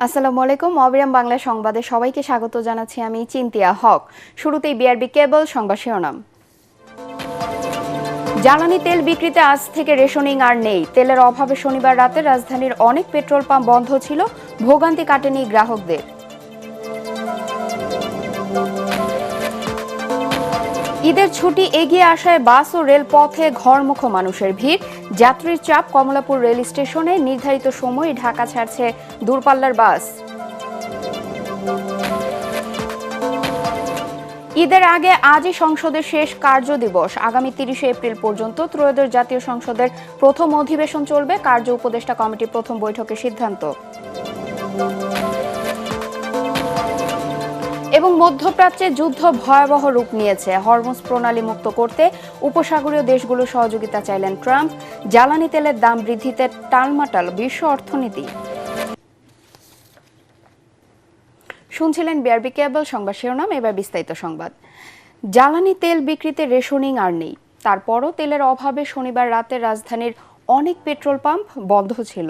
আসসালামু আলাইকুম। অবিরাম বাংলা সংবাদে সবাইকে স্বাগত জানাচ্ছি আমি চিন্তিয়া হক। শুরুতেই বিআরবি কেবল সংবাদ শিরোনাম। জ্বালানি তেল বিক্রিতে আজ থেকে রেশনিং আর নেই। তেলের অভাবে শনিবার রাতে রাজধানীর অনেক পেট্রোল পাম্প বন্ধ ছিল, ভোগান্তি কাটেনি গ্রাহকদের। ঈদের ছুটি এগিয়ে আসায় বাস ও রেলপথে ঘরমুখো মানুষের ভিড়। যাত্রীর চাপ, কমলাপুর রেল স্টেশনে নির্ধারিত সময়ে ঢাকা ছাড়ছে দূরপাল্লার বাস। ঈদের আগে আজই সংসদের শেষ কার্য দিবস। আগামী 30 এপ্রিল পর্যন্ত ত্রয়োদশ জাতীয় সংসদের প্রথম অধিবেশন চলবে, কার্য উপদেষ্টা কমিটির প্রথম বৈঠকে সিদ্ধান্ত। এবং মধ্যপ্রাচ্যে যুদ্ধ ভয়াবহ রূপ নিয়েছে। হরমুজ প্রণালী মুক্ত করতে উপসাগরীয় দেশগুলোর সহযোগিতা চাইলেন ট্রাম্প। জ্বালানি তেলের দাম বৃদ্ধিতে টালমাটাল বিশ্ব অর্থনীতি। শুনছিলেন বিআরবি কেবল সংবাদ শিরোনাম, এবার বিস্তারিত সংবাদ। জ্বালানি তেল বিক্রিতে রেশনিং আর নেই। তারপরও তেলের অভাবে শনিবার রাতে রাজধানীর অনেক পেট্রোল পাম্প বন্ধ ছিল।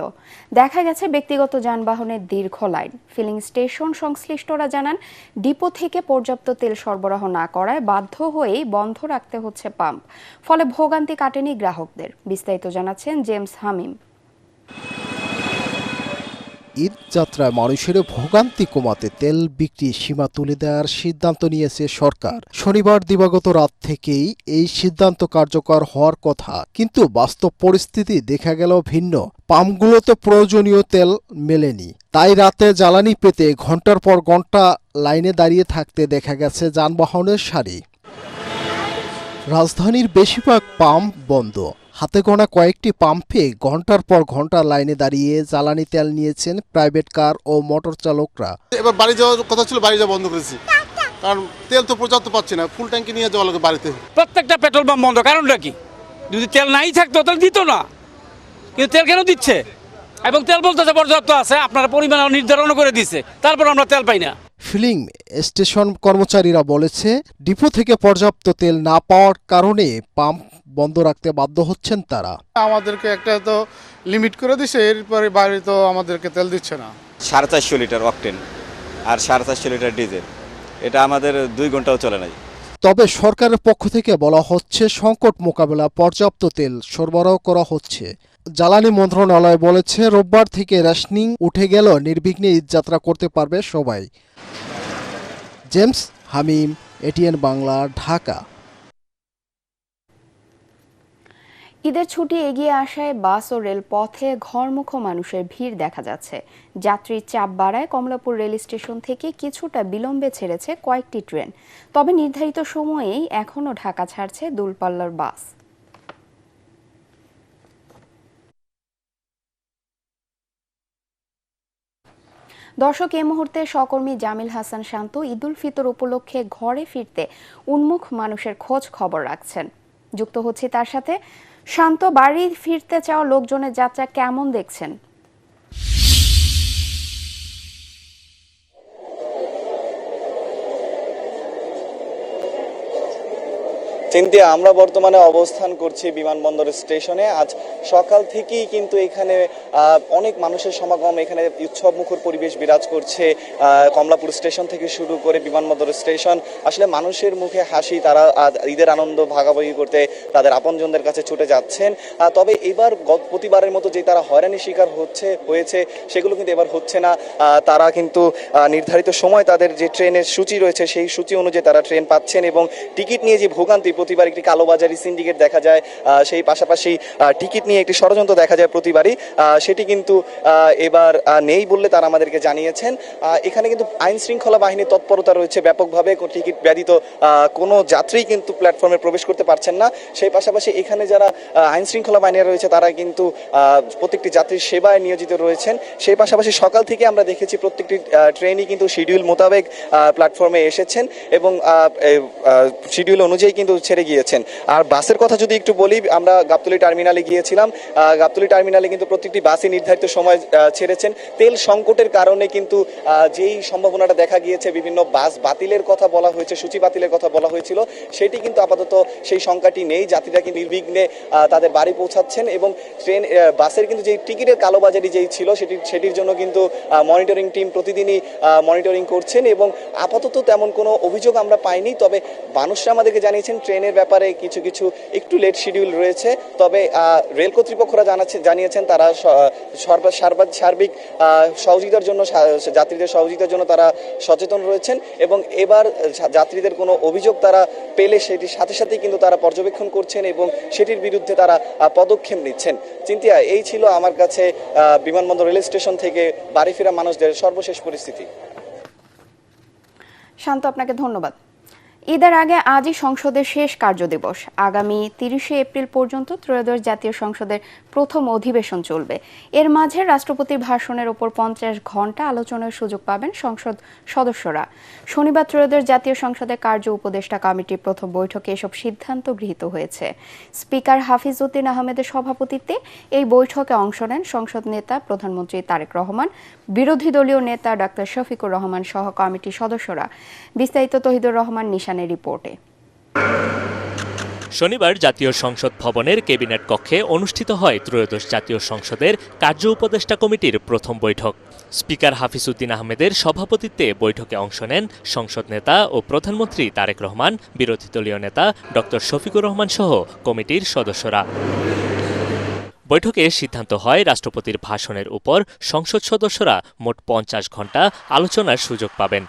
দেখা গেছে ব্যক্তিগত যানবাহনের দীর্ঘ লাইন। ফিলিং স্টেশন সংশ্লিষ্টরা জানান, ডিপো থেকে পর্যাপ্ত তেল সরবরাহ না করায় বাধ্য হয়েই বন্ধ রাখতে হচ্ছে পাম্প। ফলে ভোগান্তি কাটেনি গ্রাহকদের। বিস্তারিত জানাচ্ছেন জেমস হামিম। ঈদ যাত্রায় মানুষের ভোগান্তি কমাতে তেল বিক্রি সীমা তুলে দেওয়ার সিদ্ধান্ত নিয়েছে সরকার। শনিবার দিবাগত রাত থেকেই এই সিদ্ধান্ত কার্যকর হওয়ার কথা, কিন্তু বাস্তব পরিস্থিতি দেখা গেল ভিন্ন। পাম্পগুলোতে প্রয়োজনীয় তেল মেলেনি, তাই রাতে জ্বালানি পেতে ঘন্টার পর ঘন্টা লাইনে দাঁড়িয়ে থাকতে দেখা গেছে যানবাহনের সারি। রাজধানীর বেশিরভাগ পাম্প বন্ধ। হাতে গোনা কয়েকটি পাম্পে ঘন্টার পর ঘন্টা লাইনে দাঁড়িয়ে জ্বালানি তেল নিয়েছেন প্রাইভেট কার ও মোটর চালকরা। এবার বাড়ি যাওয়ার কথা ছিল, বাড়ি যাওয়া বন্ধ করেছি, কারণ তেল তো পর্যাপ্ত পাচ্ছি না। ফুল ট্যাঙ্কি নিয়ে যাওয়া লাগে বাড়িতে। প্রত্যেকটা পেট্রোল পাম্প বন্ধ। কারণটা কি? যদি তেল নাই থাকতো তাহলে দিত না, কিন্তু তেল কেন দিচ্ছে? এবং তেল বলতেছে পর্যাপ্ত আছে, আপনারা পরিমাণ নির্ধারণ করে দিচ্ছে, তারপর আমরা তেল পাই না। ফিলিং স্টেশন কর্মচারীরা বলেছে, ডিপো থেকে পর্যাপ্ত তেল না পাওয়ার কারণে পাম্প বন্ধ রাখতে বাধ্য হচ্ছেন তারা। আমাদেরকে একটা তো লিমিট করে দিছে, এরপরে বাইরে তো আমাদেরকে তেল দিচ্ছে না। 450 লিটার অকটেন আর 450 লিটার ডিজেল, এটা আমাদের 2 ঘন্টাও চলে নাই। তবে সরকারের পক্ষ থেকে বলা হচ্ছে, সংকট মোকাবেলা পর্যাপ্ত তেল সরবরাহ করা হচ্ছে। জ্বালানি মন্ত্রণালয় বলেছে, রোববার থেকে রেশনিং উঠে গেল নির্বিঘ্নে ঈদযাত্রা করতে পারবে সবাই। জেমস হামিম, এটিএন বাংলা, ঢাকা। ঈদের ছুটি এগিয়ে আসায় বাস ও রেলপথে ঘরমুখো মানুষের ভিড় দেখা যাচ্ছে। যাত্রীর চাপ বাড়ায় কমলাপুর রেল স্টেশন থেকে কিছুটা বিলম্বে ছেড়েছে কয়েকটি ট্রেন। তবে নির্ধারিত সময়েই এখনও ঢাকা ছাড়ছে দূরপাল্লার বাস। দর্শক, এই মুহূর্তে সহকর্মী জামিল হাসান শান্ত ঈদুল ফিতর উপলক্ষে ঘরে ফিরতে উন্মুখ মানুষের খোঁজ খবর রাখছেন। যুক্ত হচ্ছে তার সাথে। শান্ত, বাড়ি ফিরতে চাওয়া লোকজনের যাত্রা কেমন দেখছেন? চিন্তিয়া, আমরা বর্তমানে অবস্থান করছি বিমানবন্দর স্টেশনে। আজ সকাল থেকেই কিন্তু এখানে অনেক মানুষের সমাগম, এখানে উৎসব মুখর পরিবেশ বিরাজ করছে। কমলাপুর স্টেশন থেকে শুরু করে বিমানবন্দর স্টেশন, আসলে মানুষের মুখে হাসি। তারা ঈদের আনন্দ ভাগাভাগি করতে তাদের আপনজনদের কাছে ছুটে যাচ্ছেন। তবে এবার প্রতিবারের মতো যে তারা হয়রানির শিকার হয়েছে সেগুলো কিন্তু এবার হচ্ছে না। তারা কিন্তু নির্ধারিত সময় তাদের যে ট্রেনের সূচি রয়েছে সেই সূচি অনুযায়ী তারা ট্রেন পাচ্ছেন। এবং টিকিট নিয়ে যে ভোগান্তি, প্রতিবার একটি কালোবাজারি সিন্ডিকেট দেখা যায়, সেই পাশাপাশি টিকিট নিয়ে একটি ষড়যন্ত্র দেখা যায় প্রতিবারই, সেটি কিন্তু এবার নেই বললে তারা আমাদেরকে জানিয়েছেন। এখানে কিন্তু আইন শৃঙ্খলা বাহিনীর তৎপরতা রয়েছে ব্যাপকভাবে। টিকিট ব্যতীত কোনো যাত্রী কিন্তু প্ল্যাটফর্মে প্রবেশ করতে পারছেন না। সেই পাশাপাশি এখানে যারা আইন শৃঙ্খলা বাহিনী রয়েছে তারা কিন্তু প্রত্যেকটি যাত্রীর সেবায় নিয়োজিত রয়েছেন। সেই পাশাপাশি সকাল থেকে আমরা দেখেছি প্রত্যেকটি ট্রেনই কিন্তু শিডিউল মোতাবেক প্ল্যাটফর্মে এসেছেন এবং শিডিউল অনুযায়ী কিন্তু ছেড়ে গিয়েছেন। আর বাসের কথা যদি একটু বলি, আমরা গাবতলী টার্মিনালে গিয়েছিলাম। গাবতলী টার্মিনালে কিন্তু প্রত্যেকটি বাসই নির্ধারিত সময় ছেড়েছেন। তেল সংকটের কারণে কিন্তু যেই সম্ভাবনাটা দেখা গিয়েছে, বিভিন্ন বাস বাতিলের কথা বলা হয়েছে, সূচি বাতিলের কথা বলা হয়েছিল, সেটি কিন্তু আপাতত সেই সংখ্যাটি নেই। যাত্রীরা কিন্তু নির্বিঘ্নে তাদের বাড়ি পৌঁছাচ্ছেন এবং বাসের কিন্তু যে টিকিটের কালোবাজারি যেই ছিল সেটির জন্য কিন্তু মনিটরিং টিম প্রতিদিনই মনিটরিং করছেন এবং আপাতত তেমন কোনো অভিযোগ আমরা পাইনি। তবে মানুষরা আমাদেরকে জানিয়েছেন ট্রেনের ব্যাপারে কিছু কিছু একটু লেট শিডিউল রয়েছে। তবে রেল কর্তৃপক্ষরা জানিয়েছেন তারা সার্বিক সহযোগিতার জন্য, যাত্রীদের সহযোগিতার জন্য তারা সচেতন রয়েছেন এবং এবার যাত্রীদের কোনো অভিযোগ তারা পেলে সেটির সাথে সাথেই কিন্তু তারা পর্যবেক্ষণ করছেন এবং সেটির বিরুদ্ধে তারা পদক্ষেপ নিচ্ছেন। চিন্তিয়া, এই ছিল আমার কাছে বিমানবন্দর রেল স্টেশন থেকে বাড়ি ফেরা মানুষদের সর্বশেষ পরিস্থিতি। শান্ত, আপনাকে ধন্যবাদ। ঈদের আগে আজই সংসদের শেষ কার্যদিবস। আগামী 30শে এপ্রিল পর্যন্ত ত্রয়োদশ জাতীয় সংসদের প্রথম অধিবেশন চলবে। এর মাঝে রাষ্ট্রপতির ভাষণের ওপর 50 ঘন্টা আলোচনার সুযোগ পাবেন সংসদ সদস্যরা। শনিবার ত্রয়োদশ জাতীয় সংসদের কার্য উপদেষ্টা কমিটির প্রথম বৈঠকে এসব সিদ্ধান্ত গৃহীত হয়েছে। স্পিকার হাফিজ উদ্দিন আহমেদের সভাপতিত্বে এই বৈঠকে অংশ নেন সংসদ নেতা প্রধানমন্ত্রী তারেক রহমান, বিরোধী দলীয় নেতা ডক্টর শফিকুর রহমান সহ কমিটির সদস্যরা। বিস্তারিত তহিদুর রহমান নিশানের রিপোর্টে। শনিবার জাতীয় সংসদ ভবনের ক্যাবিনেট কক্ষে অনুষ্ঠিত হয় ত্রয়োদশ জাতীয় সংসদের কার্য উপদেষ্টা কমিটির প্রথম বৈঠক। স্পিকার হাফিজ উদ্দিন আহমেদের সভাপতিত্বে বৈঠকে অংশ নেন সংসদ নেতা ও প্রধানমন্ত্রী তারেক রহমান, বিরোধী দলীয় নেতা ডক্টর শফিকুর রহমান সহ কমিটির সদস্যরা। বৈঠকে সিদ্ধান্ত হয় রাষ্ট্রপতির ভাষণের উপর সংসদ সদস্যরা মোট 50 ঘন্টা আলোচনার সুযোগ পাবেন।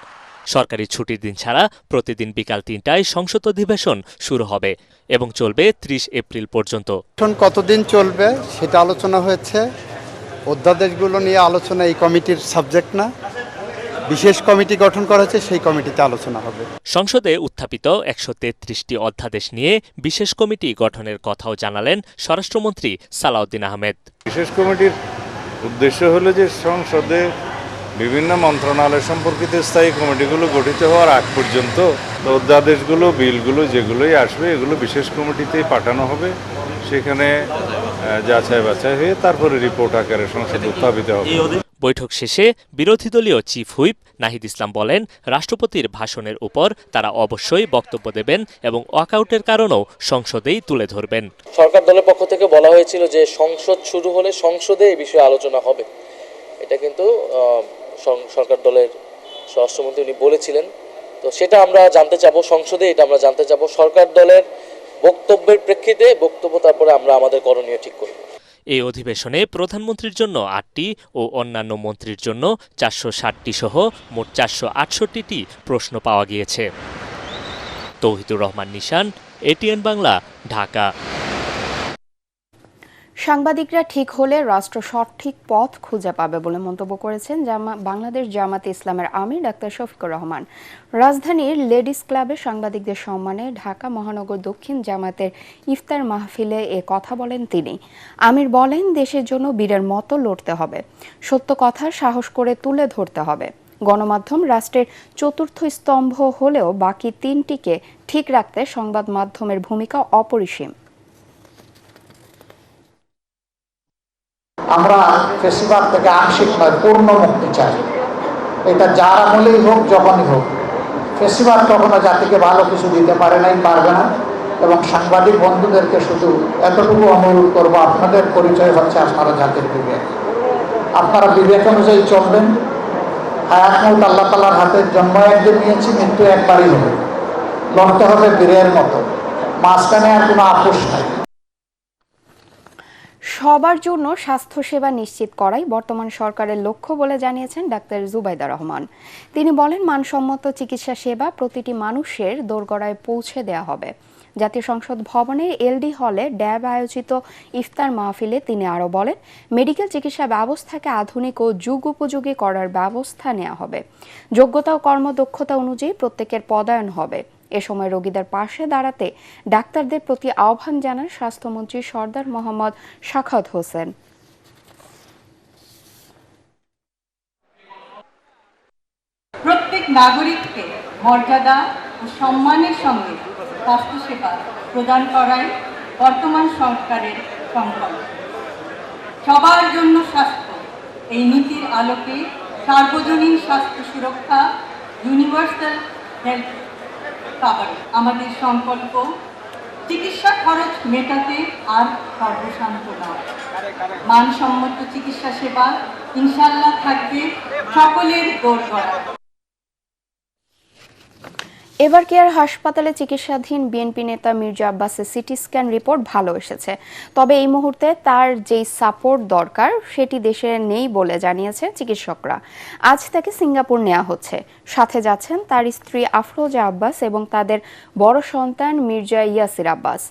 সরকারি ছুটির দিন ছাড়া প্রতিদিন বিকাল 3টায় সংসদ অধিবেশন শুরু হবে এবং চলবে 30 এপ্রিল পর্যন্ত। কতদিন চলবে সেটা আলোচনা হয়েছে। অধ্যাদেশগুলো নিয়ে আলোচনা এই কমিটির সাবজেক্ট না, বিশেষ কমিটি গঠন করা হয়েছে, সেই কমিটিতে আলোচনা হবে। সংসদে উত্থাপিত 133টি অধ্যাদেশ নিয়ে বিশেষ কমিটি গঠনের কথাও জানালেন স্বরাষ্ট্রমন্ত্রী সালাউদ্দিন আহমেদ। বিশেষ কমিটির উদ্দেশ্য হলো যে সংসদে বিভিন্ন মন্ত্রণালয় সম্পর্কিত স্থায়ী কমিটিগুলো গঠিত হওয়ার আগ পর্যন্ত অধ্যাদেশগুলো, বিলগুলো যেগুলোই আসবে এগুলো বিশেষ কমিটিতেই পাঠানো হবে। সেখানে যাচাই বাছাই হয়ে তারপরে রিপোর্ট আকারে সংসদে উত্থাপিত হবে। বৈঠক শেষে বিরোধী দলীয় চিফ হুইপ নাহিদ ইসলাম বলেন, রাষ্ট্রপতির ভাষণের উপর তারা অবশ্যই বক্তব্য দেবেন এবং ওয়াকআউটের কারণও সংসদেই তুলে ধরবেন। সরকার দলের পক্ষ থেকে বলা হয়েছিল যে সংসদ শুরু হলে সংসদে এই বিষয়ে আলোচনা হবে। এটা কিন্তু সরকার দলের স্বরাষ্ট্রমন্ত্রী উনি বলেছিলেন। তো সেটা আমরা জানতে চাবো সংসদে, এটা আমরা জানতে চাবো সরকার দলের বক্তব্যের প্রেক্ষিতে বক্তব্য, তারপরে আমরা আমাদের করণীয় ঠিক করব। এই অধিবেশনে প্রধানমন্ত্রীর জন্য 8টি ও অন্যান্য মন্ত্রীর জন্য 460টি সহ মোট 468টি প্রশ্ন পাওয়া গিয়েছে। তৌহিদুর রহমান নিশান, এটিএন বাংলা, ঢাকা। সাংবাদিকরা ঠিক হলে রাষ্ট্র সঠিক পথ খুঁজে পাবে বলে মন্তব্য করেছেন বাংলাদেশ জামাতে ইসলামের আমির ডাক্তার শফিকুর রহমান। রাজধানীর লেডিস ক্লাবে সাংবাদিকদের সম্মানে ঢাকা মহানগর দক্ষিণ জামাতের ইফতার মাহফিলে এ কথা বলেন তিনি। আমির বলেন, দেশের জন্য বীরের মতো লড়তে হবে, সত্য কথা সাহস করে তুলে ধরতে হবে। গণমাধ্যম রাষ্ট্রের চতুর্থ স্তম্ভ হলেও বাকি 3টিকে ঠিক রাখতে সংবাদ মাধ্যমের ভূমিকা অপরিসীম। আমরা ফেসিবাদ থেকে আংশিক নয়, পূর্ণ মুক্তি চাই। এটা যার আমলেই হোক, যখনই হোক। ফেসিবাদ কখনো জাতিকে ভালো কিছু দিতে পারে নাই, পারবে না। এবং সাংবাদিক বন্ধুদেরকে শুধু এতটুকু অনুরোধ করবো, আপনাদের পরিচয় হচ্ছে আপনারা জাতির বিবেক। আপনারা বিবেক অনুযায়ী চলবেন। হায়াত মউত আল্লাহ তাআলার হাতে। জন্ম একদিন নিয়েছি, মৃত্যু একবারই হবে। লড়তে হবে বীরের মতো, মাঝখানে আর কোনো আপোষ নাই। সবার জন্য স্বাস্থ্যসেবা নিশ্চিত করাই বর্তমান সরকারের লক্ষ্য বলে জানিয়েছেন ডাক্তার জুবাইদা রহমান। তিনি বলেন, মানসম্মত চিকিৎসা সেবা প্রতিটি মানুষের দোরগোড়ায় পৌঁছে দেওয়া হবে। জাতীয় সংসদ ভবনের এলডি হলে ড্যাব আয়োজিত ইফতার মাহফিলে তিনি আরও বলেন, মেডিকেল চিকিৎসা ব্যবস্থাকে আধুনিক ও যুগ উপযোগী করার ব্যবস্থা নেওয়া হবে। যোগ্যতা ও কর্মদক্ষতা অনুযায়ী প্রত্যেকের পদায়ন হবে। এ সময় রোগীদের পাশে দাঁড়াতে ডাক্তারদের প্রতি আহ্বান জানান স্বাস্থ্যমন্ত্রী সরদার মোহাম্মদ সাখাওয়াত হোসেন। প্রত্যেক নাগরিককে মর্যাদা ও সম্মানের সঙ্গে স্বাস্থ্যসেবা প্রদান করাই বর্তমান সরকারের সংকল্প। সবার জন্য স্বাস্থ্য এই নীতির আলোকে সার্বজনীন স্বাস্থ্য সুরক্ষা, ইউনিভার্সাল হেলথ কাভারেজ আমাদের সংকল্প। চিকিৎসা খরচ মেটাতে আর সর্বশান্ত নয়। মানসম্মত চিকিৎসা সেবা ইনশাল্লাহ থাকবে সকলের দোরগোড়ায়। এবার কেয়ার হাসপাতালে চিকিৎসাধীন বিএনপি নেতা মির্জা আব্বাসের সিটি স্ক্যান রিপোর্ট ভালো এসেছে, তবে এই মুহূর্তে তার যেই সাপোর্ট দরকার সেটি দেশে নেই বলে জানিয়েছে চিকিৎসকরা। আজ তাকে সিঙ্গাপুর নেওয়া হচ্ছে। সাথে যাচ্ছেন তার স্ত্রী আফরোজা আব্বাস এবং তাদের বড় সন্তান মির্জা ইয়াসির আব্বাস।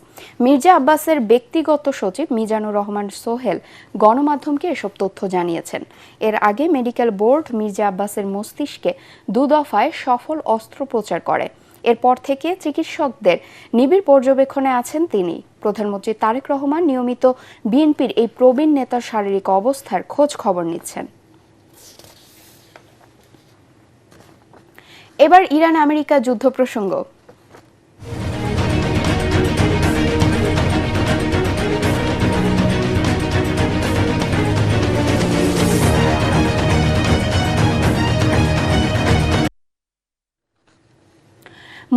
মির্জা আব্বাসের ব্যক্তিগত সচিব মিজানুর রহমান সোহেল গণমাধ্যমকে এসব তথ্য জানিয়েছেন। এর আগে মেডিকেল বোর্ড মির্জা আব্বাসের মস্তিষ্কে 2 দফায় সফল অস্ত্রোপচার করে। এরপর থেকে চিকিৎসকদের নিবিড় পর্যবেক্ষণে আছেন তিনি। প্রধানমন্ত্রী তারেক রহমান নিয়মিত বিএনপির এই প্রবীণ নেতার শারীরিক অবস্থার খোঁজ খবর নিচ্ছেন। এবার ইরান আমেরিকা যুদ্ধ প্রসঙ্গ।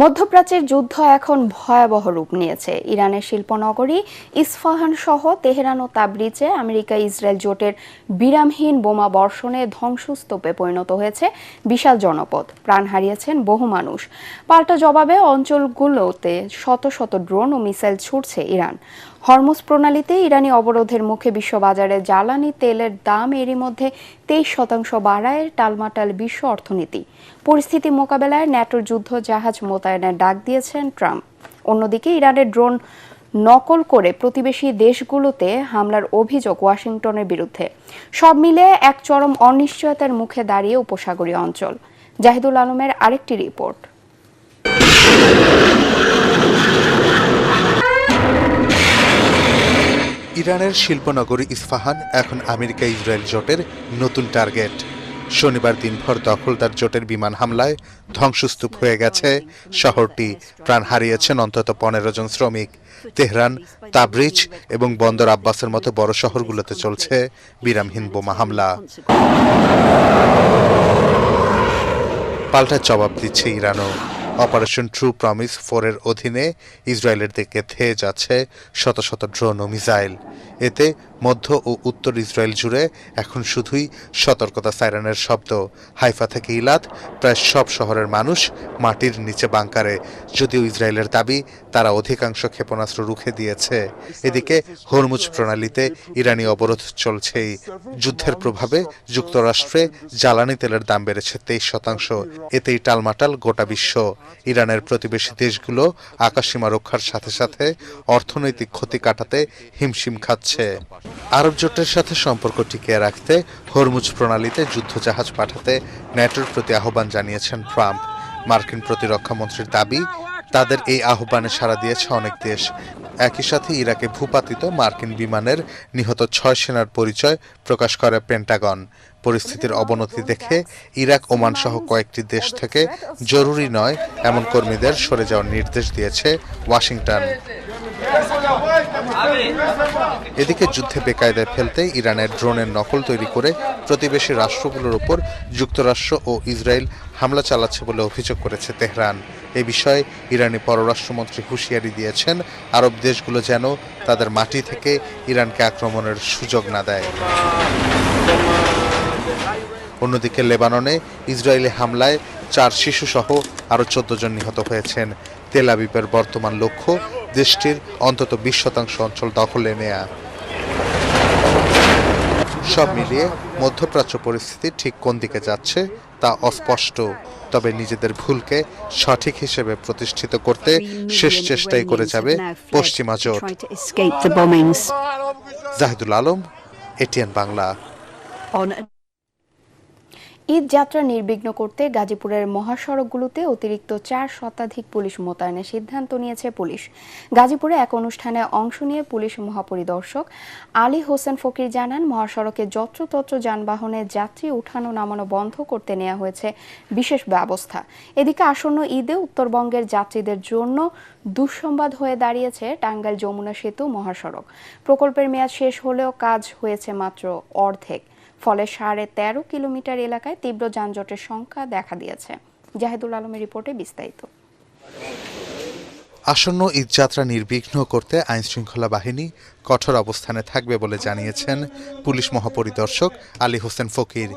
মধ্যপ্রাচ্যের যুদ্ধ এখন ভয়াবহ রূপ নিয়েছে। ইরানের শিল্পনগরী ইস্ফাহান সহ তেহরান ও তাবরিজে আমেরিকা ইসরায়েল জোটের বিরামহীন বোমা বর্ষণে ধ্বংসস্তূপে পরিণত হয়েছে বিশাল জনপদ। প্রাণ হারিয়েছেন বহু মানুষ। পাল্টা জবাবে অঞ্চলগুলোতে শত শত ড্রোন ও মিসাইল ছুড়ছে ইরান। হরমুজ প্রণালীতে ইরানি অবরোধের মুখে বিশ্ববাজারে জ্বালানি তেলের দাম এরই মধ্যে 23% বাড়ায় টালমাটাল বিশ্ব অর্থনীতি। পরিস্থিতি মোকাবেলায় ন্যাটোর যুদ্ধ জাহাজ মোতায়েনের ডাক দিয়েছেন ট্রাম্প। অন্যদিকে ইরানের ড্রোন নকল করে প্রতিবেশী দেশগুলোতে হামলার অভিযোগ ওয়াশিংটনের বিরুদ্ধে। সব মিলে এক চরম অনিশ্চয়তার মুখে দাঁড়িয়ে উপসাগরীয় অঞ্চল। জাহিদুল আলমের আরেকটি রিপোর্ট। ইরানের শিল্পনগরী ইস্ফাহান এখন আমেরিকা ইসরায়েল জোটের নতুন টার্গেট। শনিবার দিনভর দখলদার জোটের বিমান হামলায় ধ্বংসস্তূপ হয়ে গেছে শহরটি। প্রাণ হারিয়েছেন অন্তত 15 জন শ্রমিক। তেহরান, তাবরিজ এবং বন্দর আব্বাসের মতো বড় শহরগুলোতে চলছে বিরামহীন বোমা হামলা। পাল্টা জবাব দিচ্ছে ইরানও। অপারেশন ট্রু প্রমিস 4-এর অধীনে ইসরায়েলের দিকে ধেয়ে যাচ্ছে শত শত ড্রোন ও মিসাইল। এতে মধ্য ও উত্তর ইসরায়েল জুড়ে এখন শুধুই সতর্কতা সাইরেনের শব্দ। হাইফা থেকে ইলাত প্রায় সব শহরের মানুষ মাটির নিচে বাংকারে। যদিও ইসরায়েলের দাবি তারা অধিকাংশ ক্ষেপণাস্ত্র রুখে দিয়েছে। এদিকে হরমুজ প্রণালীতে ইরানি অবরোধ চলছেই। যুদ্ধের প্রভাবে যুক্তরাষ্ট্রে জ্বালানি তেলের দাম বেড়েছে 23%। এতেই টালমাটাল গোটা বিশ্ব। ইরানের প্রতিবেশী দেশগুলো আকাশসীমা রক্ষার সাথে সাথে অর্থনৈতিক ক্ষতি কাটাতে হিমশিম খাচ্ছে। আরব জোটের সাথে সম্পর্ক টিকিয়ে রাখতে হরমুজ প্রণালীতে যুদ্ধজাহাজ পাঠাতে ন্যাটোর প্রতি আহ্বান জানিয়েছেন ট্রাম্প। মার্কিন প্রতিরক্ষা মন্ত্রীর দাবি, তাদের এই আহ্বানে সাড়া দিয়েছে অনেক দেশ। একই সাথে ইরাকে ভূপাতিত মার্কিন বিমানের নিহত 6 সেনার পরিচয় প্রকাশ করে পেন্টাগন। পরিস্থিতির অবনতি দেখে ইরাক, ওমান সহ কয়েকটি দেশ থেকে জরুরি নয় এমন কর্মীদের সরে যাওয়ার নির্দেশ দিয়েছে ওয়াশিংটন। এদিকে যুদ্ধে বেকায়দায় ফেলতে ইরানের ড্রোনের নকল তৈরি করে প্রতিবেশী রাষ্ট্রগুলোর উপর যুক্তরাষ্ট্র ও ইসরায়েল হামলা চালাচ্ছে বলে অভিযোগ করেছে তেহরান। এ বিষয়ে ইরানি পররাষ্ট্রমন্ত্রী হুঁশিয়ারি দিয়েছেন আরব দেশগুলো যেন তাদের মাটি থেকে ইরানকে আক্রমণের সুযোগ না দেয়। অন্যদিকে লেবাননে ইসরায়েলি হামলায় 4 শিশুসহ আরও 14 জন নিহত হয়েছেন। তেল আবিবের বর্তমান লক্ষ্য দেশটির অন্তত 20% অঞ্চল দখলে নেয়া। সব মিলিয়ে মধ্যপ্রাচ্য পরিস্থিতি ঠিক কোন দিকে যাচ্ছে তা অস্পষ্ট। তবে নিজেদের ভুলকে সঠিক হিসেবে প্রতিষ্ঠিত করতে শেষ চেষ্টাই করে যাবে পশ্চিমা জোট। জাহিদুল আলম, এটিএন বাংলা। ঈদ যাত্রা নির্বিঘ্ন করতে গাজীপুরের মহাসড়কগুলোতে অতিরিক্ত 4 শতাধিক পুলিশ মোতায়েনের সিদ্ধান্ত নিয়েছে পুলিশ। গাজীপুরে এক অনুষ্ঠানে অংশ নিয়ে পুলিশ মহাপরিদর্শক আলী হোসেন ফকির জানান, মহাসড়কে যত্রতত্র যানবাহনে যাত্রী উঠানো নামানো বন্ধ করতে নেওয়া হয়েছে বিশেষ ব্যবস্থা। এদিকে আসন্ন ঈদে উত্তরবঙ্গের যাত্রীদের জন্য দুঃসংবাদ হয়ে দাঁড়িয়েছে টাঙ্গাইল যমুনা সেতু মহাসড়ক। প্রকল্পের মেয়াদ শেষ হলেও কাজ হয়েছে মাত্র অর্ধেক, ফলে 13.5 কিলোমিটার এলাকায় তীব্র যানজটের সংখ্যা দেখা দিয়েছে। জাহিদুল আলমের রিপোর্টে বিস্তারিত। আসন্ন ঈদযাত্রা নির্বিঘ্ন করতে আইনশৃঙ্খলা বাহিনী কঠোর অবস্থানে থাকবে বলে জানিয়েছেন পুলিশ মহাপরিদর্শক আলী হোসেন ফকির।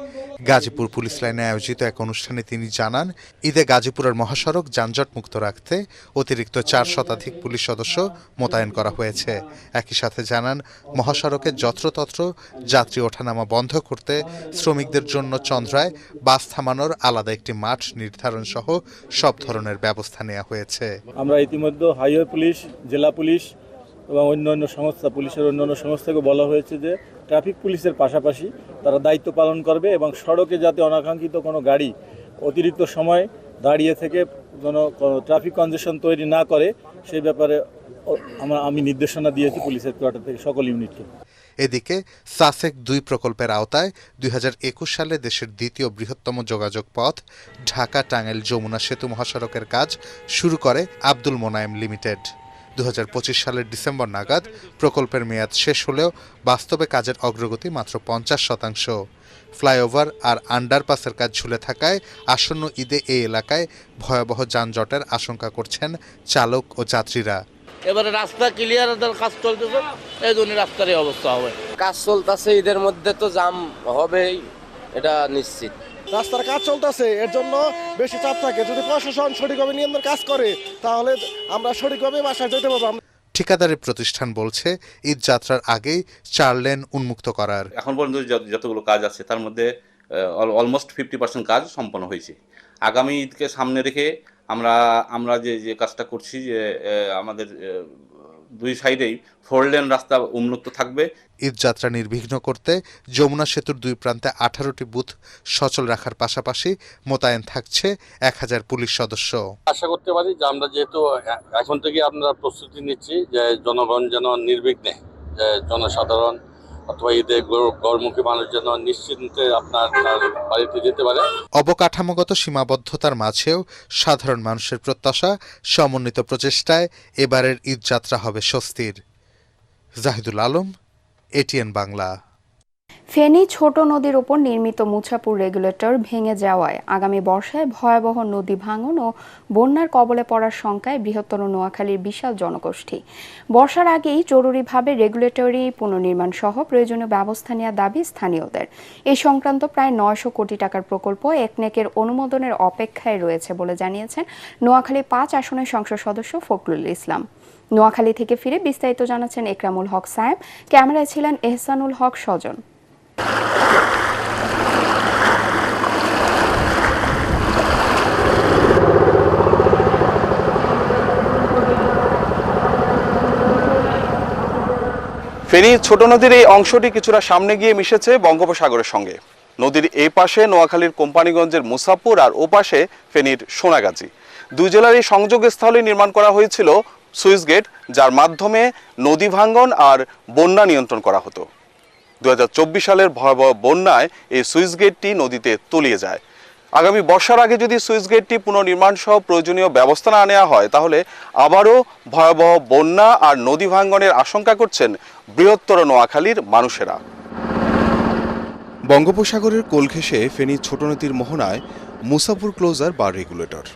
গাজীপুর পুলিশ লাইনে আয়োজিত এক অনুষ্ঠানে তিনি জানান, ঈদে গাজীপুরের মহাসড়ক যানজট মুক্ত রাখতে অতিরিক্ত 4 শতাধিক পুলিশ সদস্য মোতায়েন করা হয়েছে। একই সাথে জানান, মহাসড়কে যত্রতত্র যাত্রী ওঠানামা বন্ধ করতে শ্রমিকদের জন্য চন্দ্রায় বাস থামানোর আলাদা একটি মাঠ নির্ধারণ সহ সব ধরনের ব্যবস্থা নেওয়া হয়েছে। আমরা ইতিমধ্যে হাইওয়ে পুলিশ, জেলা পুলিশ এবং অন্যান্য সংস্থা, পুলিশের অন্যান্য সংস্থাকে বলা হয়েছে যে ট্রাফিক পুলিশের পাশাপাশি তারা দায়িত্ব পালন করবে এবং সড়কে যাতে অনাকাঙ্ক্ষিত কোনো গাড়ি অতিরিক্ত সময় দাঁড়িয়ে থেকে কোনো ট্রাফিক কনজেশন তৈরি না করে সেই ব্যাপারে আমি নির্দেশনা দিয়েছি পুলিশের কোয়ার্টার থেকে সকল ইউনিটকে। এদিকে সাসেক 2 প্রকল্পের আওতায় 2021 সালে দেশের দ্বিতীয় বৃহত্তম যোগাযোগ পথ ঢাকা টাঙ্গাইল যমুনা সেতু মহাসড়কের কাজ শুরু করে আব্দুল মোনায়েম লিমিটেড। 2025 সালের ডিসেম্বর নাগাদ প্রকল্পের মেয়াদ শেষ হলেও বাস্তবে কাজের অগ্রগতি মাত্র 50%। ফ্লাইওভার আর আন্ডারপাসের কাজ ঝুলে থাকায় আসন্ন ঈদে এই এলাকায় ভয়াবহ যানজটের আশঙ্কা করছেন চালক ও যাত্রীরা। এবারে রাস্তা ক্লিয়ার কাজ চলতেছে, এই জন্য রাস্তার এই অবস্থা হবে। কাজ চলতেছে, ঈদের মধ্যে তো জাম হবেই, এটা নিশ্চিত। রাস্তার কাজ চলতেছে, এর জন্য বেশি চাপ থাকে। যদি প্রশাসন সঠিকভাবে নিয়ন্ত্রণ কাজ করে তাহলে আমরা সঠিকভাবে বাসায় যেতে পারবো। ঠিকাদারি প্রতিষ্ঠান বলছে, ঈদ যাত্রার আগেই 4 লেন উন্মুক্ত করার। এখন পর্যন্ত যতগুলো কাজ আছে তার মধ্যে অলমোস্ট 50% কাজ সম্পন্ন হয়েছে। আগামী ঈদকে সামনে রেখে আমরা যে কাজটা করছি, যে আমাদের 2 সাইডেই 4 লেন রাস্তা উন্মুক্ত থাকবে। ঈদ যাত্রা নির্বিঘ্ন করতে যমুনা সেতুর 2 প্রান্তে 18টি বুথ সচল রাখার পাশাপাশি মোতায়েন থাকছে 1000 পুলিশ সদস্য। আশা করতে পারি যে আমরা যেহেতু এখন থেকে আমরা প্রস্তুতি নিচ্ছি যে জনগণ যেন নির্বিঘ্নে, জনসাধারণ অথবা ঈদে গড়মুখী মানুষ যেন নিশ্চিন্তে আপনার বাড়িতে যেতে পারে। অবকাঠামোগত সীমাবদ্ধতার মাঝেও সাধারণ মানুষের প্রত্যাশা, সমন্বিত প্রচেষ্টায় এবারের ঈদ যাত্রা হবে স্বস্তির। জাহিদুল আলম, এটিএন বাংলা। ফেনী ছোট নদীর ওপর নির্মিত মুছাপুর রেগুলেটর ভেঙে যাওয়ায় আগামী বর্ষায় ভয়াবহ নদী ভাঙন ও বন্যার কবলে পড়ার শঙ্কায় বৃহত্তর নোয়াখালীর বিশাল জনগোষ্ঠী। বর্ষার আগেই জরুরিভাবে রেগুলেটরি পুনর্নির্মাণ সহ প্রয়োজনীয় ব্যবস্থা নেওয়ার দাবি স্থানীয়দের। এই সংক্রান্ত প্রায় 900 কোটি টাকার প্রকল্প একনেকের অনুমোদনের অপেক্ষায় রয়েছে বলে জানিয়েছেন নোয়াখালী 5 আসনের সংসদ সদস্য ফখরুল ইসলাম। নোয়াখালী থেকে ফিরে বিস্তারিত জানাচ্ছেন একরামুল হক সায়েম, ক্যামেরায় ছিলেন এহসানুল হক সজন। ফেনীর ছোট নদীর এই অংশটি কিছুটা সামনে গিয়ে মিশেছে বঙ্গোপসাগরের সঙ্গে। নদীর এই পাশে নোয়াখালীর কোম্পানিগঞ্জের মুসাপুর আর ও পাশে ফেনীর সোনাগাজী। 2 জেলার এই সংযোগস্থলে নির্মাণ করা হয়েছিল সুইচ গেট, যার মাধ্যমে নদী ভাঙ্গন আর বন্যা নিয়ন্ত্রণ করা হতো। 2024 সালের ভয়াবহ বন্যায় এই সুইচ গেটটি নদীতে তলিয়ে যায়। আগামী বর্ষার আগে যদি সুইচ গেটটি পুনর্নির্মাণ সহ প্রয়োজনীয় ব্যবস্থা না নেওয়া হয় তাহলে আবারও ভয়াবহ বন্যা আর নদী ভাঙ্গনের আশঙ্কা করছেন বৃহত্তর নোয়াখালীর মানুষেরা। বঙ্গোপসাগরের কোল ঘেঁষে ফেনীর ছোট নদীর মোহনায় মুসাপুর ক্লোজার বা রেগুলেটর।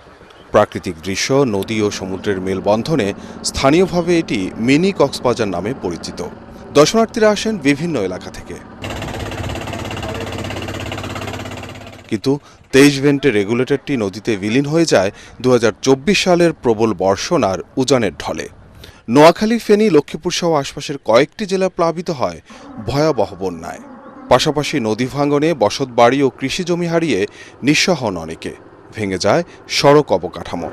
প্রাকৃতিক দৃশ্য, নদী ও সমুদ্রের মেলবন্ধনে স্থানীয়ভাবে এটি মিনি কক্সবাজার নামে পরিচিত। দর্শনার্থীরা আসেন বিভিন্ন এলাকা থেকে। কিন্তু 23 ভেন্টে রেগুলেটরটি নদীতে বিলীন হয়ে যায় 2024 সালের প্রবল বর্ষণ আর উজানের ঢলে। নোয়াখালী, ফেনী, লক্ষ্মীপুর সহ আশপাশের কয়েকটি জেলা প্লাবিত হয় ভয়াবহ বন্যায়। পাশাপাশি নদী ভাঙ্গনে বসতবাড়ি ও কৃষি জমি হারিয়ে নিঃস্ব হন অনেকে। ভেঙে যায় সড়ক অবকাঠামো।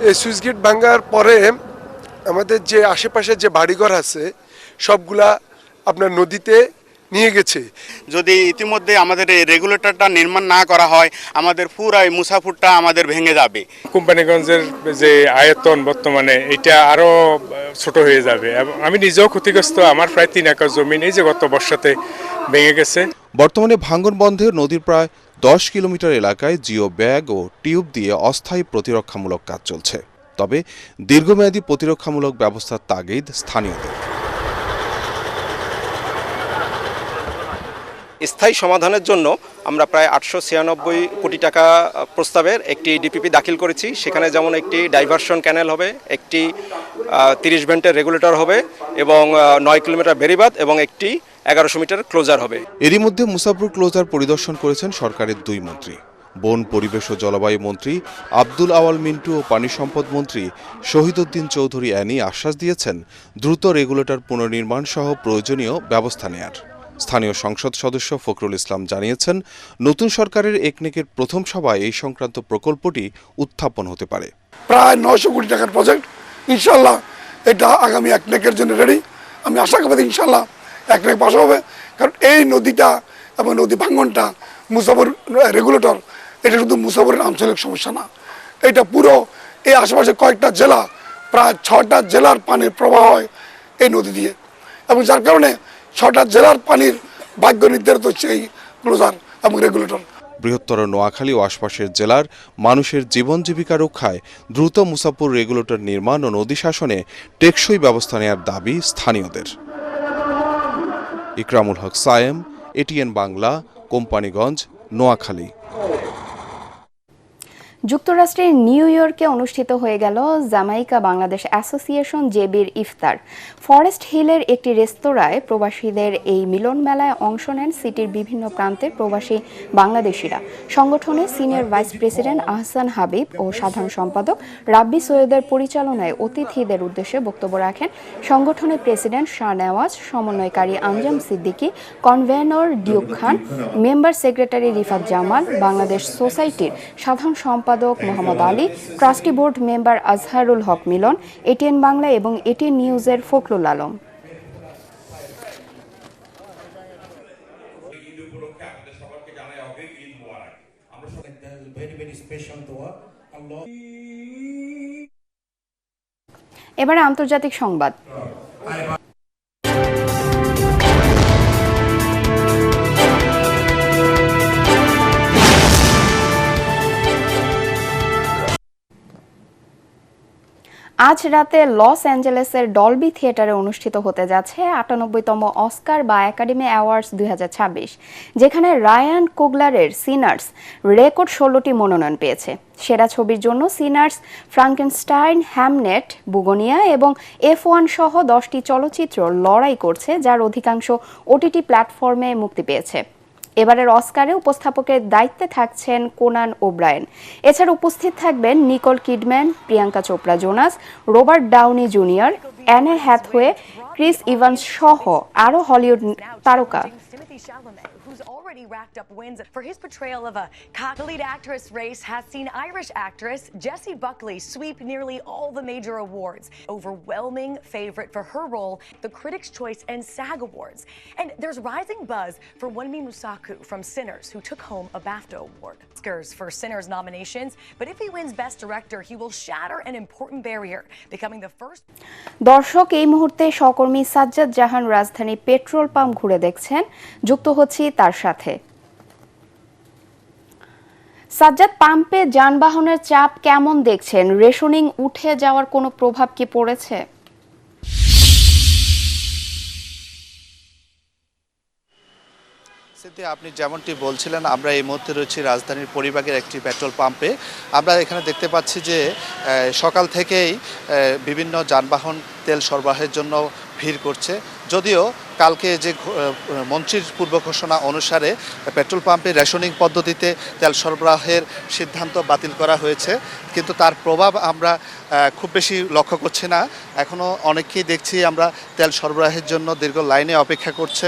এই সুইচ গেট ভাঙার পরে আমাদের যে আশেপাশে যে বাড়িঘর আছে সবগুলা আপনার নদীতে নিয়ে গেছে। যদি ইতিমধ্যে আমাদের এই রেগুলেটরটা নির্মাণ না করা হয় আমাদের পুরো এই মুসাফুরটা আমাদের ভেঙে যাবে। কোম্পানিগঞ্জের যে আয়তন বর্তমানে এটা আরো ছোট হয়ে যাবে এবং আমি নিজেও ক্ষতিগ্রস্ত। আমার প্রায় 3 একর জমি এই যে গত বর্ষাতে ভেঙে গেছে। বর্তমানে ভাঙন বন্ধে নদীর প্রায় 10 কিলোমিটার এলাকায় জিও ব্যাগ ও টিউব দিয়ে অস্থায়ী প্রতিরক্ষামূলক কাজ চলছে। তবে দীর্ঘমেয়াদী প্রতিরক্ষামূলক ব্যবস্থার তাগিদ স্থানীয়দের। স্থায়ী সমাধানের জন্য আমরা প্রায় 896 কোটি টাকা প্রস্তাবের একটি ডিপিপি দাখিল করেছি। সেখানে যেমন একটি ডাইভারশন ক্যানেল হবে, একটি 30 ভেন্টের রেগুলেটর হবে এবং 9 কিলোমিটার বেড়িবাঁধ এবং একটি 1100 মিটার ক্লোজার হবে। এরই মধ্যে মুসাফুর ক্লোজার পরিদর্শন করেছেন সরকারের 2 মন্ত্রী। বন, পরিবেশ ও জলবায়ু মন্ত্রী আব্দুল আওয়াল মিন্টু ও পানি সম্পদ মন্ত্রী শহীদউদ্দিন চৌধুরী অ্যানি আশ্বাস দিয়েছেন দ্রুত রেগুলেটর পুনর্নির্মাণ সহ প্রয়োজনীয় ব্যবস্থা নেয়ার। স্থানীয় সংসদ সদস্য ফখরুল ইসলাম জানিয়েছেন, নতুন সরকারের একনেকের প্রথম সভায় এই সংক্রান্ত প্রকল্পটি উত্থাপন হতে পারে। প্রায় 900 কোটি টাকার প্রজেক্ট, ইনশাল্লাহ এটা আগামী একনেকের জন্য রেডি। আমি আশা করি ইনশাল্লাহ একনেক পাস হবে, কারণ এই নদীটা এবং নদী ভাঙনটা মুসাফর রেগুলেটর এটা শুধু মুসাফরের আঞ্চলিক সমস্যা না, এটা পুরো এই আশেপাশে কয়েকটা জেলা, প্রায় 6টা জেলার পানির প্রবাহ হয় এই নদী দিয়ে, এবং যার কারণে 6টা জেলার পানির ভাগ্য নির্ধারিত হচ্ছে এই ক্লোজার এবং রেগুলেটর। বৃহত্তর নোয়াখালী ও আশপাশের জেলার মানুষের জীবন জীবিকা রক্ষায় দ্রুত মুসাফুর রেগুলেটর নির্মাণ ও নদী শাসনে টেকসই ব্যবস্থা নেওয়ার দাবি স্থানীয়দের। ইকরামুল হক সায়েম, এটিএন বাংলা, কোম্পানিগঞ্জ, নোয়াখালী। যুক্তরাষ্ট্রের নিউ ইয়র্কে অনুষ্ঠিত হয়ে গেল জামাইকা বাংলাদেশ অ্যাসোসিয়েশন জেবির ইফতার। ফরেস্ট হিলের একটি রেস্তোরাঁয় প্রবাসীদের এই মিলন মেলায় অংশ নেন সিটির বিভিন্ন প্রান্তের প্রবাসী বাংলাদেশিরা। সংগঠনের senior vice president Ahsan Habib ও সাধারণ সম্পাদক রাব্বি সৈয়দের পরিচালনায় অতিথিদের উদ্দেশ্যে বক্তব্য রাখেন সংগঠনের প্রেসিডেন্ট শাহনেওয়াজ, সমন্বয়কারী Anjam Siddiqui, convenor Duke Khan, member secretary Rifat Jamal, Bangladesh সোসাইটির সাধারণ সম্পাদক Mohammad Ali, trustee board member Azharul Haque Milan, ATN Bangla এবং এটিএন নিউজের ফখরুল আলম। এবারে আন্তর্জাতিক সংবাদ। আজ রাতে লস অ্যাঞ্জেলেসের ডলবি থিয়েটারে অনুষ্ঠিত হতে যাচ্ছে ৯৮তম অস্কার বা একাডেমি অ্যাওয়ার্ডস ২০২৬, যেখানে রায়ান কুগলারের সিনার্স রেকর্ড ১৬টি মনোনয়ন পেয়েছে। সেরা ছবির জন্য সিনার্স, ফ্রাঙ্কেনস্টাইন, হ্যামনেট, বুগোনিয়া এবং F1 সহ 10টি চলচ্চিত্র লড়াই করছে, যার অধিকাংশ ওটিটি প্ল্যাটফর্মে মুক্তি পেয়েছে। এবারের অস্কারে উপস্থাপকের দায়িত্বে থাকছেন কোনান ওব্রায়েন। এছাড়া উপস্থিত থাকবেন Nicole Kidman, Priyanka Chopra Jonas, Robert Downey Junior, Anne Hathaway, Chris Evans সহ আরও হলিউড তারকা। Who's already racked up wins for his portrayal of a cock. The lead actress race has seen Irish actress Jessie Buckley sweep nearly all the major awards. Overwhelming favorite for her role, the Critics' Choice and SAG Awards. And there's rising buzz for Wunmi Mosaku from Sinners, who took home a BAFTA award. Oscars for Sinners nominations, but if he wins Best Director, he will shatter an important barrier, becoming the first. দর্শক, এই মুহূর্তে সহকর্মী সাজ্জাদ জাহান রাজধানী petrol pump ঘুরে দেখছেন, যুক্ত হচ্ছি তার সাথে। সাজ্জাদ, পাম্পে যানবাহনের চাপ কেমন দেখছেন? রেশনিং উঠে যাওয়ার কোনো প্রভাব কি পড়েছে? আপনি যেমনটি বলছিলেন, আমরা এই মুহূর্তে রয়েছি রাজধানীর পরিবাগের একটি পেট্রোল পাম্পে। আমরা এখানে দেখতে পাচ্ছি যে সকাল থেকেই বিভিন্ন যানবাহন তেল সরবরাহের জন্য ভিড় করছে। যদিও কালকে যে মন্ত্রীর পূর্ব ঘোষণা অনুসারে পেট্রোল পাম্পে রেশনিং পদ্ধতিতে তেল সরবরাহের সিদ্ধান্ত বাতিল করা হয়েছে, কিন্তু তার প্রভাব আমরা খুব বেশি লক্ষ্য করছি না। এখনও অনেককেই দেখছি আমরা তেল সরবরাহের জন্য দীর্ঘ লাইনে অপেক্ষা করছে।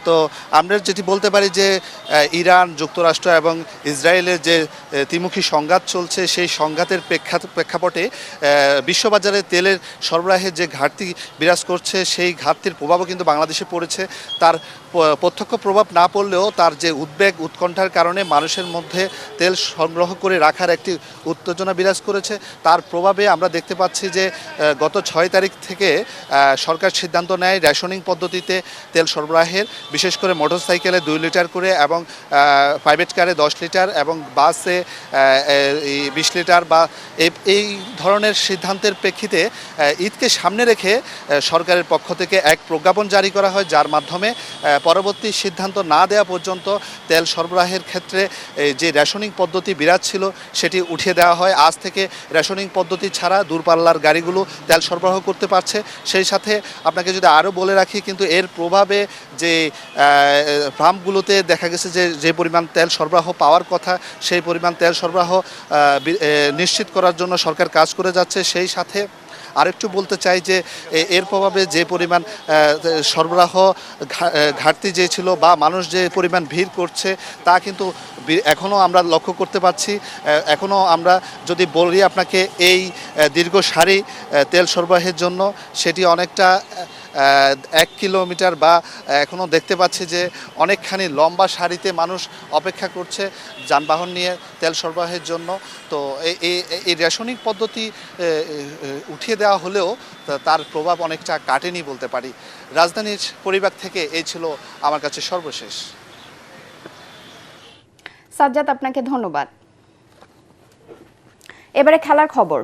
তো আমরা যেটি বলতে পারি যে ইরান, যুক্তরাষ্ট্র এবং ইসরায়েলের যে ত্রিমুখী সংঘাত চলছে, সেই সংঘাতের প্রেক্ষাপটে বিশ্ববাজারে তেলের সরবরাহের যে ঘাটতি বিরাজ করছে, সেই ঘাটতির প্রভাবও কিন্তু বাংলাদেশ বাংলাদেশে পড়েছে তার প্রত্যক্ষ প্রভাব না পড়লেও তার যে উদ্বেগ উৎকণ্ঠার কারণে মানুষের মধ্যে তেল সংগ্রহ করে রাখার একটি উত্তেজনা বিরাজ করেছে, তার প্রভাবে আমরা দেখতে পাচ্ছি যে গত 6 তারিখ থেকে সরকার সিদ্ধান্ত নেয় রেশনিং পদ্ধতিতে তেল সরবরাহের, বিশেষ করে মোটরসাইকেলে 2 লিটার করে এবং প্রাইভেট কারে 10 লিটার এবং বাসে 20 লিটার বা এই ধরনের সিদ্ধান্তের প্রেক্ষিতে ঈদকে সামনে রেখে সরকারের পক্ষ থেকে এক প্রজ্ঞাপন জারি করা হয়, যার মাধ্যমে পরবর্তী সিদ্ধান্ত না দেওয়া পর্যন্ত তেল সরবরাহের ক্ষেত্রে যে রেশনিং পদ্ধতি বিরাজ ছিল সেটি উঠিয়ে দেওয়া হয়। আজ থেকে রেশনিং পদ্ধতি ছাড়া দূরপাল্লার গাড়িগুলো তেল সরবরাহ করতে পারছে। সেই সাথে আপনাকে যদি আরও বলে রাখি, কিন্তু এর প্রভাবে যে পাম্পগুলোতে দেখা গেছে যে পরিমাণ তেল সরবরাহ পাওয়ার কথা সেই পরিমাণ তেল সরবরাহ নিশ্চিত করার জন্য সরকার কাজ করে যাচ্ছে। সেই সাথে আরেকটু বলতে চাই যে এর প্রভাবে যে পরিমাণ সরবরাহ ঘাটতি যে ছিল বা মানুষ যে পরিমাণ ভিড় করছে তা কিন্তু এখনও আমরা লক্ষ্য করতে পারছি। এখনও আমরা যদি বলি আপনাকে এই দীর্ঘ সারি তেল সরবরাহের জন্য সেটি অনেকটা 1 কিলোমিটার বা এখনও দেখতে পাচ্ছি যে অনেকখানি লম্বা সারিতে মানুষ অপেক্ষা করছে যানবাহন নিয়ে তেল সরবরাহের জন্য। তো এই রেশনিং পদ্ধতি উঠিয়ে দেওয়া হলেও তার প্রভাব অনেকটা কাটেনি বলতে পারি। রাজধানীর পরিবার থেকে এই ছিল আমার কাছে সর্বশেষ। সাজ্জাদ, আপনাকে ধন্যবাদ। এবারে খেলার খবর।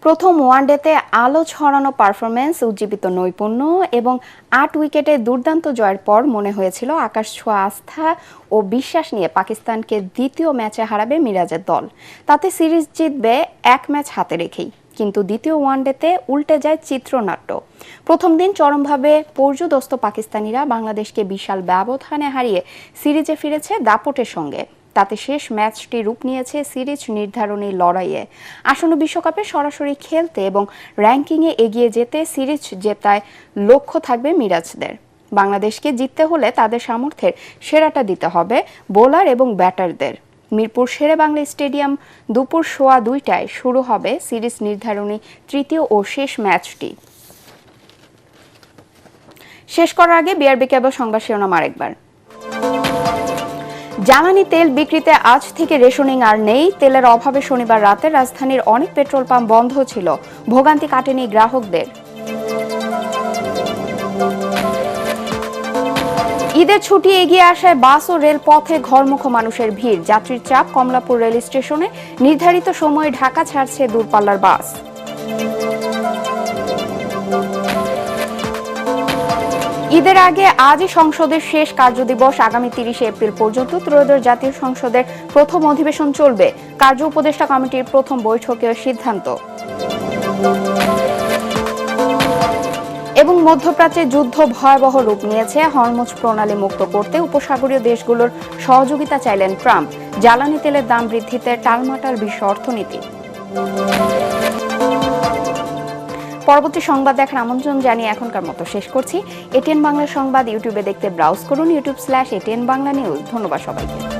প্রথম ওয়ানডেতে আলো ছড়ানো পারফরম্যান্স, উজ্জীবিত নৈপুণ্য এবং 8 উইকেটে দুর্দান্ত জয়ের পর মনে হয়েছিল আকাশ ছোঁয়া আস্থা ও বিশ্বাস নিয়ে পাকিস্তানকে দ্বিতীয় ম্যাচে হারাবে মিরাজের দল। তাতে সিরিজ জিতবে 1 ম্যাচ হাতে রেখেই। কিন্তু দ্বিতীয় ওয়ানডেতে উল্টে যায় চিত্রনাট্য। প্রথম দিন চরমভাবে পর্যুদস্ত পাকিস্তানিরা বাংলাদেশকে বিশাল ব্যবধানে হারিয়ে সিরিজে ফিরেছে দাপটের সঙ্গে। তাতে শেষ ম্যাচটি রূপ নিয়েছে সিরিজ নির্ধারণী লড়াইয়ে। আসন্ন বিশ্বকাপে সরাসরি খেলতে এবং র্যাঙ্কিংয়ে এগিয়ে যেতে সিরিজ জেতায় লক্ষ্য থাকবে মিরাজদের। বাংলাদেশকে জিততে হলে তাদের সামর্থ্যের সেরাটা দিতে হবে বোলার এবং ব্যাটারদের। মিরপুর শেরেবাংলা স্টেডিয়াম দুপুর 2:15টায় শুরু হবে সিরিজ নির্ধারণী তৃতীয় ও শেষ ম্যাচটি। শেষ করার আগে বিআরবি কেবল সংবাদ শিরোনাম আরেকবার। জ্বালানি তেল বিক্রিতে আজ থেকে রেশনিং আর নেই। তেলের অভাবে শনিবার রাতে রাজধানীর অনেক পেট্রোল পাম্প বন্ধ ছিল। ভোগান্তি কাটেনি গ্রাহকদের। ঈদের ছুটি এগিয়ে আসায় বাস ও রেলপথে ঘরমুখো মানুষের ভিড়। যাত্রীর চাপ কমলাপুর রেল স্টেশনে। নির্ধারিত সময়ে ঢাকা ছাড়ছে দূরপাল্লার বাস। ঈদের আগে আজই সংসদের শেষ কার্যদিবস। আগামী 30 এপ্রিল পর্যন্ত ত্রয়োদশ জাতীয় সংসদের প্রথম অধিবেশন চলবে। কার্য উপদেষ্টা কমিটির প্রথম বৈঠকে সিদ্ধান্ত। এবং মধ্যপ্রাচ্যে যুদ্ধ ভয়াবহ রূপ নিয়েছে। হরমুজ প্রণালী মুক্ত করতে উপসাগরীয় দেশগুলোর সহযোগিতা চাইলেন ট্রাম্প। জ্বালানি তেলের দাম বৃদ্ধিতে টালমাটাল বিশ্ব অর্থনীতি। পরবর্তী সংবাদ দেখার আমন্ত্রণ জানিয়ে এখনকার মতো শেষ করছি। এটিএন বাংলা সংবাদ ইউটিউবে দেখতে ব্রাউজ করুন youtube/ATN Bangla News। ধন্যবাদ সবাইকে।